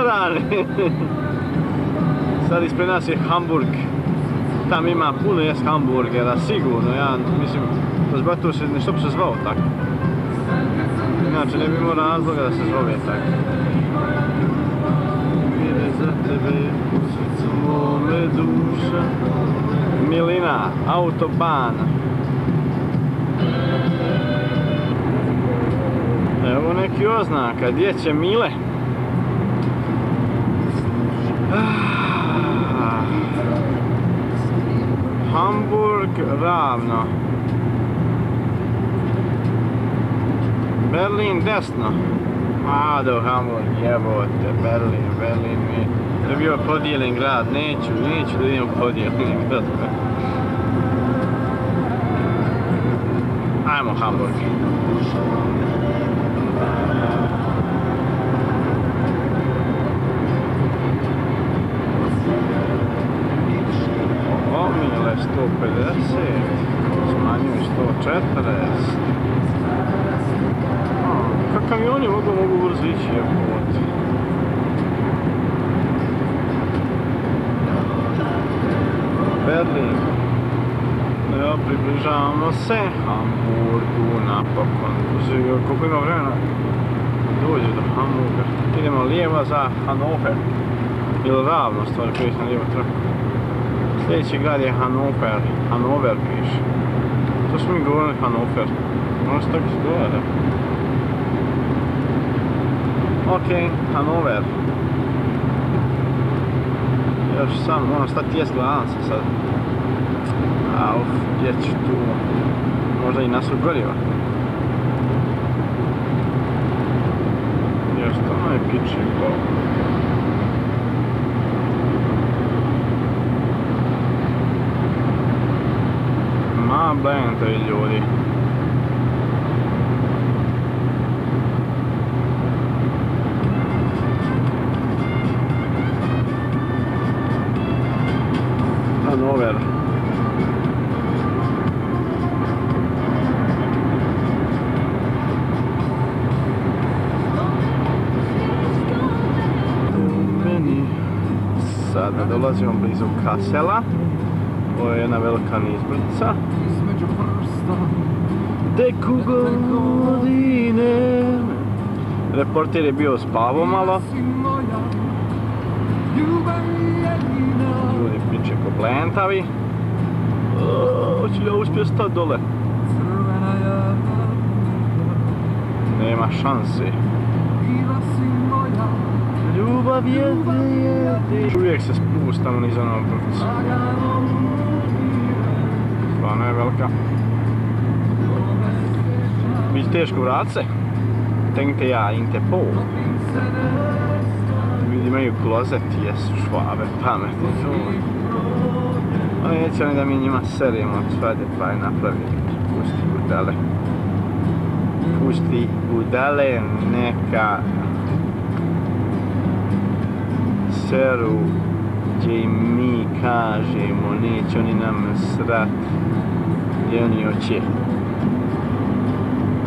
dan! Sad ispred nas je Hamburg. Tam ima puno jest hamburgera, sigurno. Ja mislim, Zbatu se, što bi se zvao tako. Inače ne bi imao razloga da se zove tako. Ide za tebe, u srcu mome duša. Milina, autoban. Evo neki oznaka, dječje Mile. Hamburg ravno. Berlin desno. A do Hamburg, jebote, Berlin mi je bio podijeljen grad, neću da idem podijeljen grad. Ajmo Hamburg. Mile 150, smanjuju 140. Kako kamioni mogu brzo ići, jebote. Berlin. Evo, približavamo se Hamburgu napokon. Koliko ima vremena dođe do Hamburga. Idemo lijevo za Hannover. Ili ravno stvari, koji sam lijevo traku. Sljedeći grad je Hannover piše. To smo mi govorili Hannover. Možda tako se govore. Ok, Hannover. Još sam, moram stati jest, gledam se sad. Auf, gdje ću tu? Možda i nasu goriva. Još to je piči po. Ma blente ljudi. Hannover. Sada dolazimo blizu Kassela. Ovo je jedna velika nizbrdica. Deku godine. Reporter je bio spavao malo. Ljudi piče ko blentavi. Hoću li ja uspio stati dole? Nema šanse. Ljubav je uvijek se spustamo niz onog brca. Stvarno je velika. Biće teško vrat se. Tänkte jag inte på. Vidi imaju klozet, jesu švabe, pametni su. Ali neće oni da mi njima serimo od svadje, pa je napravili. Pusti budale. Pusti budale, neka seru gdje im mi kažemo, neće oni nam srat gdje oni hoće.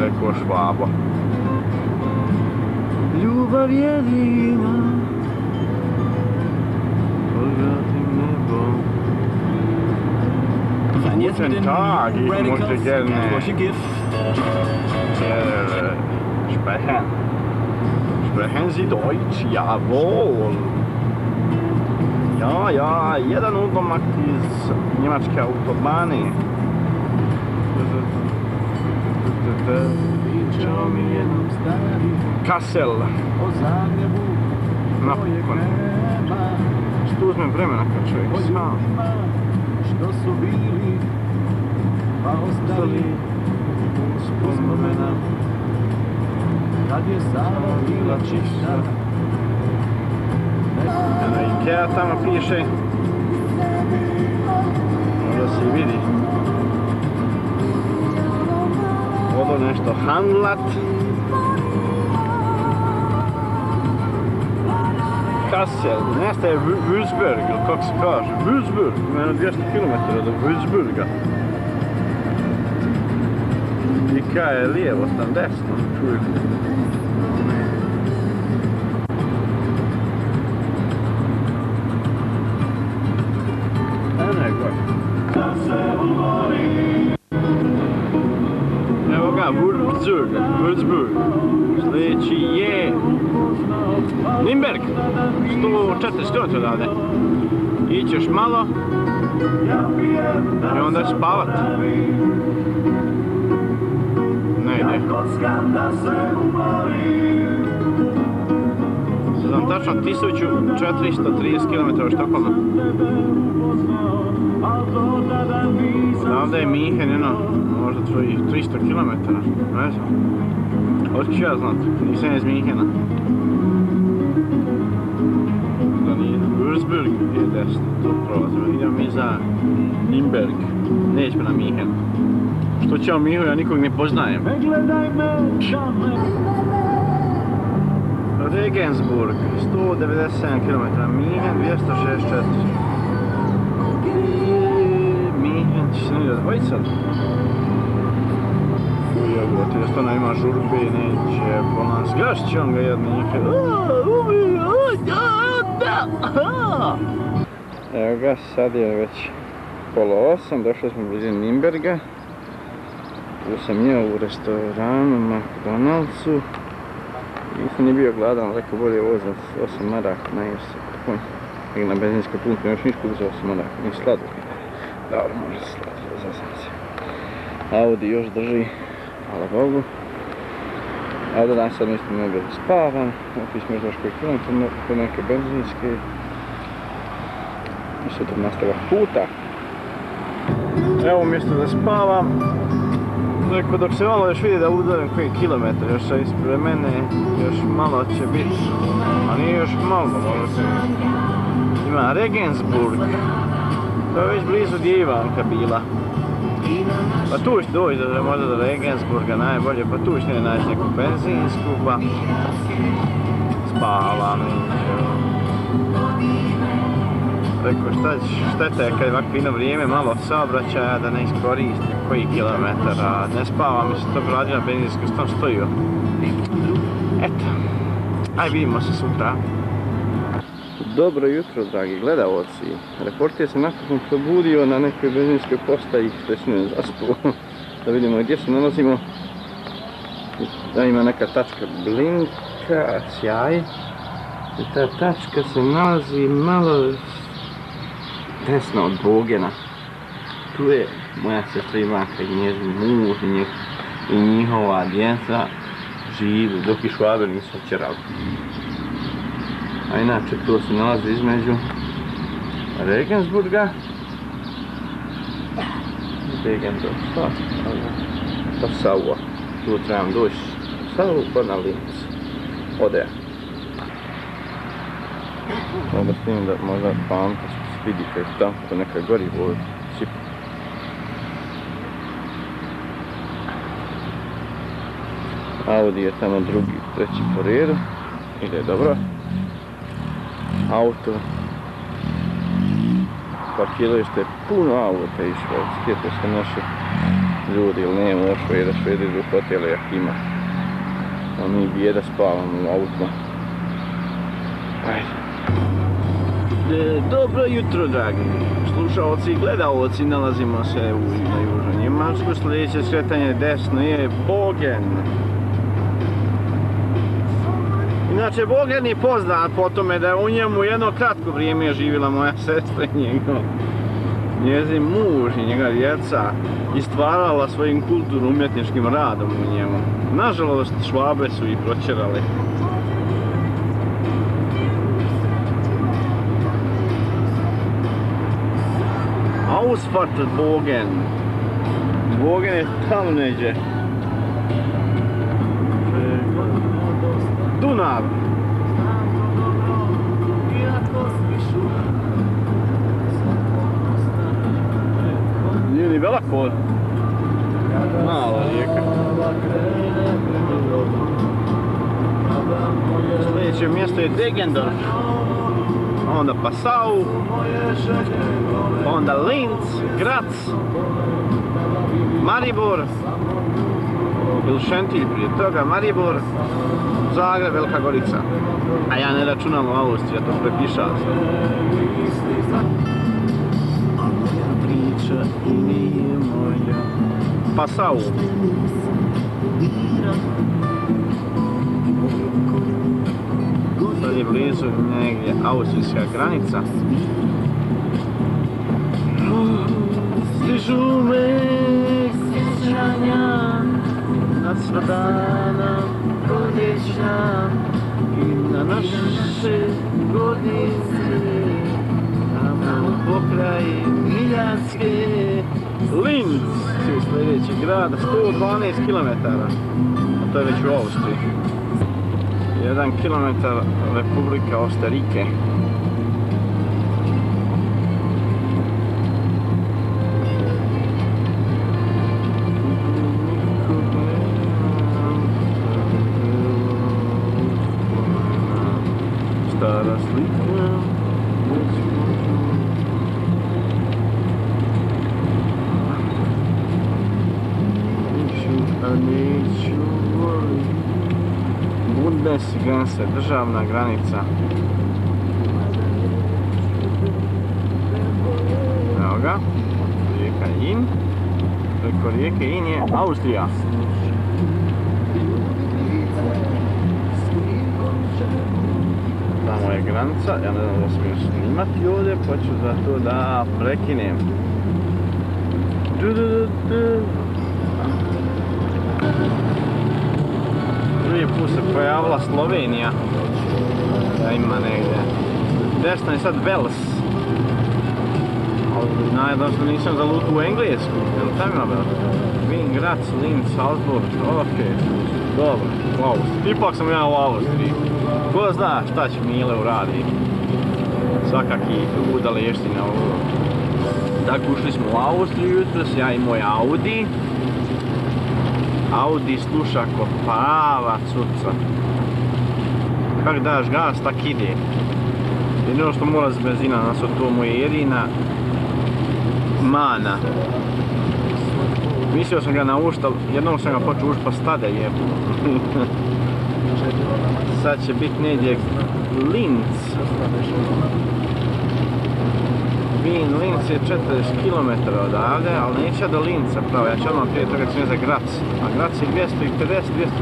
Rekao Švabo. Ljubav jedina odvratim nebo. Guten Tag, ich möchte gerne sprechen Sie Deutsch? Jawohl. Ja, jedan odlomak iz njemačke autobane. Kassel. Napokon. Što uzmem vremena kad čovjek sam. Što su bili, pa ostali uspomena. Kad je Sava bila čista. Eno Ikea tamo piše. Možda se vidi. Odo nešto handlat. Kassel, nästa je Würzburg, ili kako se kaže, Würzburg, ima jedno 200 km do Würzburga. Ikea je lijevo, tam desno, čujem. Würzburg. Sljedeći je Nürnberg, 104 km odavde. Ićeš malo i onda spavat. Ne ide. Znam tačno 1430 km od Štokholma. Odavde je Minhen, možda 300 km, ne znam. Otkud ću ja znat, nisam iz Minhena. Da nije Würzburg je desno, tu prolazimo. Idemo mi za Nürnberg, nećemo na Minhen. Što ćemo Minhu, ja nikog ne poznajem. Regensburg, 197 km, Minhen 264. Minhen će se negdje odvojiti sad. Jebote, još to nema žurbe, neće bolan zgašt će on ga jedni Minhen. Evo ga, sad je već pola 8, došli smo blizini Nürnberga. Tu sam jeo u restoranu, McDonald'su. Nisam ni bio gladan, rekao bolje ovo za 8 maraka, najeo se konj. Nek na benzinskoj pumpi, još niš kupi za 8 maraka, ni sladko. Dobro, može se sladko, zazam se. Audi još drži, hvala Bogu. A da dan sad mislim ne bilo spavam, otići možda još koji kilometar po neke benzinske. I sutra nastavak puta. Evo umjesto da spavam, rekao dok se malo još vidi da udarim koji kilometar, još sad ispred mene, još malo će biti, a nije još malo možda. Ima Regensburg, to je već blizu gdje je Ivanka bila. Pa tu ću doći možda do Regensburga najbolje, pa tu ću ne naći neku benzinsku, pa spavam. Rekao šteta je kad je ovako fino vrijeme, malo saobraćaja da ne iskoristim koji kilometar, a ne spavam, mislim to bi radio na benzinsku, sam stojio. Eto, aj vidimo se sutra. Dobro jutro, dragi gledalci. Reporter se nakon probudio na nekoj benzinskoj postaji, što je ne zaspao. Da vidimo gdje se nalazimo. Da ima neka tačka blinka, sjaj. I ta tačka se nalazi malo desno od Bogena. Tu je moja sestra Ivanka i njezin muž i njihova djeca živi, dok i Švabe nisu očerali. A inače tu se nalazi između Regensburga i Passaua. Tu trebam doći Passaua pa na Linz. Ode. Dobro s tim da možda pamta se vidi kaj je tamo, to neka gori u cipu. Audi je tamo drugi, treći po redu. Ide dobro. Auto. Parkiralište je puno auta iz Švedske, to su naši ljudi ili nema u Šveda, Švedi idu hotele jak ima. A mi bijeda spavamo u autima. Ajde. Dobro jutro, dragi slušalci i gledalci, nalazimo se na južnoj Njemačku. Sljedeće skretanje desno je Bogen. Inače, Bogen je poznat po tome da je u njemu jedno kratko vrijeme živjela moja sestra i njezin muž i njega djeca i stvarala svojim kulturno-umjetničkim radom u njemu. Nažalost, Švabe su ih protjerali. Ausfahrt Bogen. Bogen je tamo neđe. Dunav. Nije ni veliko. Mala rijeka. Sljedeće mjesto je Degendorf. Onda Passau. Onda Linz, Graz, Maribor. Ili Šentilj prije toga, Maribor, Zagreb, Velika Gorica. A ja ne računam u Austriju, to prepišao sam. Passau. Sad je blizu negdje austrijska granica. Stižu me sjećanja na svadana proljeća i na naše godice, tamo pokraj Miljacke. Linz je sljedeći grad, 112 km, a to je već u Austriji. 1 km Republika Ostarike. Stara slika. Bundesgrenze, državna granica. Evo ga, rijeka In. Preko rijeke In je Austrija. Tamo je granica, ja ne znam da smijem snimati ovdje, pa ću zato da prekinem. Prvi put se pojavila Slovenija, da ima negdje. Desno je sad Vels. Ali nadam se da nisam zalutao u Englesku, jel tam ima Vels? Wien, Graz, Linz, Salzburg, ok, dobro, u Austriji. Ipak sam ja u Austriji. Ko zna šta će Mile uradi. Svakaki budaleština ovo. Tako ušli smo u Austriju jutros, ja i moj Audi. Audi sluša ko prava cuca. Kak daš gas, tak ide. Jedino što mora s benzina, nas to mu je jedina mana. Mislio sam ga naušta, jednom sam ga počeo ušt pa stade jebu. Sad će biti negdje Linz. Linz je 40 km odavde, ali neće do Linza pravo, ja ću odmah prije toga ću za Graz. A Graz je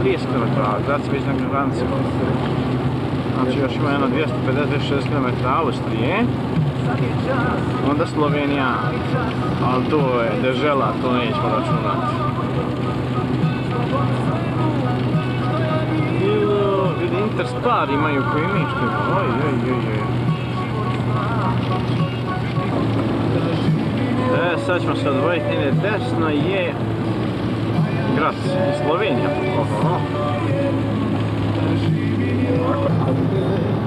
250-230 km, a Graz je već na granici. Znači još ima jedno 250-260 km Austrije. Onda Slovenija, ali to je dežela, to nećemo računati. Vidi Interspar imaju koji mi što ima, oj. Sad ćemo se odvojiti, negdje desno je Graz, Slovenija.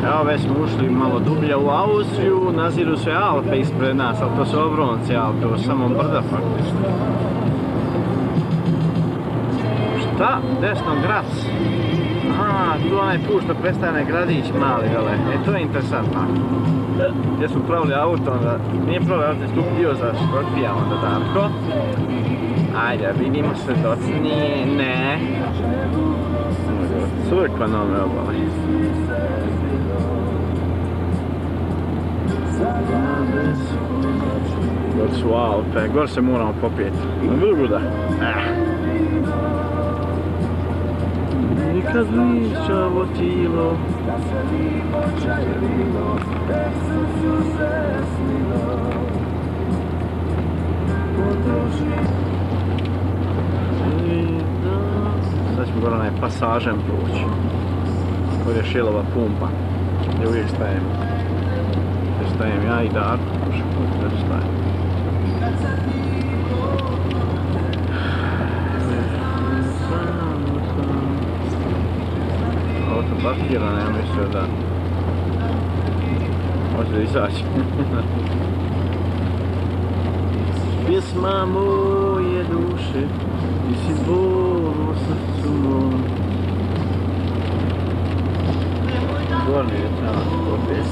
Evo već smo ušli malo dublje u Austriju, naziru se Alpe ispred nas, ali to su obronci Alpe, ovo samo brda faktički. Šta? Desno Graz. Aha, tu onaj put što prestane gradić mali dole, to je interesantno. Gdje smo pravili auto, onda nije pravili auto, stup dio za škorpija onda Darko. Ajde, vidimo se docnije, ne. Crkva na ome obale. Gor su Alpe, gor se moramo popijeti. Na Vrguda. Nikad lišavo tilo. Sad ćemo gore onaj pasažem proći. Ovdje je Shellova pumpa, gdje uvijek stajem. Gdje stajem ja i Darko, gdje stajem. Auto parkiran, ja mislio da može izaći. Pjesma moje duše, ti si bol u srcu mom. Gornji je tamo, opet.